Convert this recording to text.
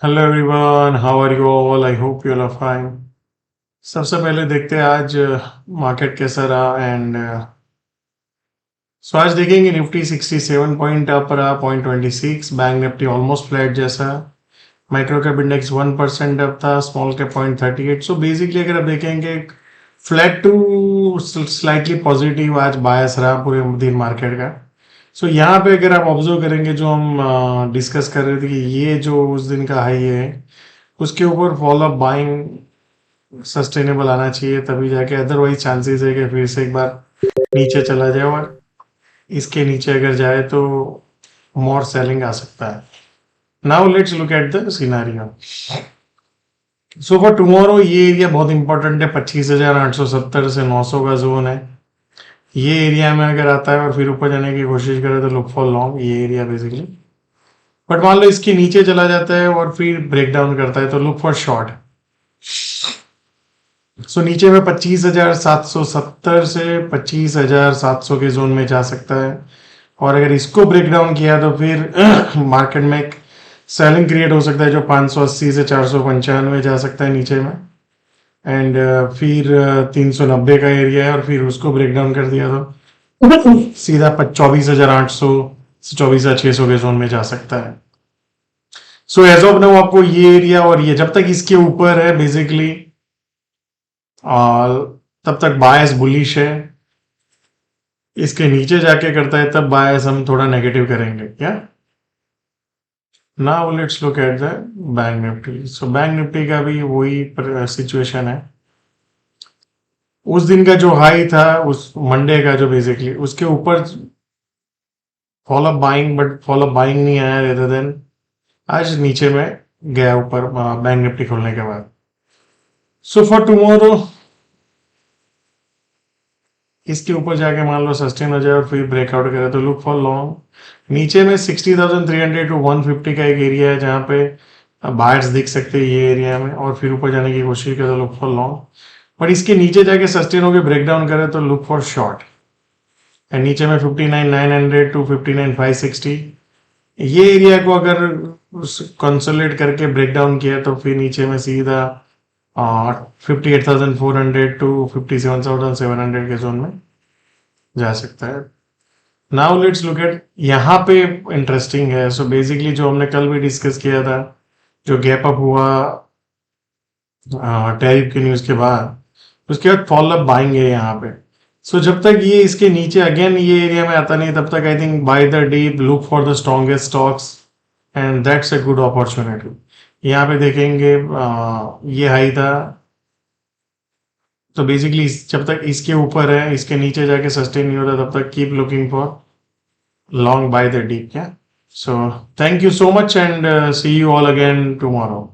Hello everyone, how are you all? I hope you are fine. सबसे पहले देखते हैं आज मार्केट कैसा रहा एंड सो आज देखेंगे निफ्टी 67 पॉइंट अप रहा 0.26, बैंक निफ्टी ऑलमोस्ट फ्लैट जैसा। माइक्रो कैप इंडेक्स 1% अप था, स्मॉल कैप 0.38। सो बेसिकली अगर आप देखेंगे फ्लैट टू स्लाइटली पॉजिटिव आज बायस रहा पूरे दिन मार्केट का। सो यहाँ पे अगर आप ऑब्जर्व करेंगे जो हम डिस्कस कर रहे थे कि ये जो उस दिन का हाई है उसके ऊपर फॉलो अप बाइंग सस्टेनेबल आना चाहिए, तभी जाके, अदरवाइज चांसेस है कि फिर से एक बार नीचे चला जाए और इसके नीचे अगर जाए तो मोर सेलिंग आ सकता है। Now let's look at the scenario. So for tomorrow ये एरिया बहुत इंपॉर्टेंट है, 25,870 से 900 का जोन है। ये एरिया में अगर आता है और फिर ऊपर जाने की कोशिश करे तो लुक फॉर लॉन्ग ये एरिया बेसिकली। बट मान लो इसके नीचे चला जाता है और फिर ब्रेक डाउन करता है तो लुक फॉर शॉर्ट। सो नीचे में 25,770 से 25,700 के जोन में जा सकता है, और अगर इसको ब्रेक डाउन किया तो फिर मार्केट में एक सेलिंग क्रिएट हो सकता है जो 580 से 495 जा सकता है नीचे में। एंड फिर 390 का एरिया है और फिर उसको ब्रेक डाउन कर दिया तो सीधा 24,800 से 24,600 के जोन में जा सकता है। सो एज ऑफ नाउ आपको ये एरिया और ये जब तक इसके ऊपर है बेसिकली और तब तक बायस बुलिश है। इसके नीचे जाके करता है तब बायस हम थोड़ा नेगेटिव करेंगे क्या। Now let's look at the bank Nifty. So bank Nifty का भी वही सिचुएशन है। उस दिन का जो हाई था उस मंडे का जो बेसिकली उसके ऊपर follow buying, but follow buying नहीं आया, रेदर देन आज नीचे में गया ऊपर बैंक निफ्टी खोलने के बाद। सो फॉर टुमारो इसके ऊपर जाके मान लो सस्टेन हो जाए और फिर ब्रेकआउट करे तो लुक फॉर लॉन्ग। नीचे में 60,300 टू 150 का एक एरिया है जहां पे बायर्स दिख सकते हैं ये एरिया में, और फिर ऊपर जाने की कोशिश करे तो लुक फॉर लॉन्ग। पर इसके नीचे जाके सस्टेन होकर ब्रेक डाउन करे तो लुक फॉर शॉर्ट। एंड नीचे में 59,900 टू 59,560 ये एरिया को अगर कंसोलिडेट करके ब्रेक डाउन किया तो फिर नीचे में सीधा 58,400 टू 57,700 के जोन में जा सकता है। नाउ लेट्स लुक एट यहाँ पे इंटरेस्टिंग है। सो बेसिकली जो हमने कल भी डिस्कस किया था, जो गैप अप हुआ टैरिफ के न्यूज के बाद, उसके बाद फॉलो अप बाइंग है यहाँ पे। सो जब तक ये इसके नीचे अगेन ये एरिया में आता नहीं तब तक I think by the deep look for the strongest stocks and that's a good opportunity. यहाँ पे देखेंगे ये हाई था, तो बेसिकली जब तक इसके ऊपर है इसके नीचे जाके सस्टेन नहीं होता तब तक keep looking for long by the deep. क्या? So thank you so much and see you all again tomorrow.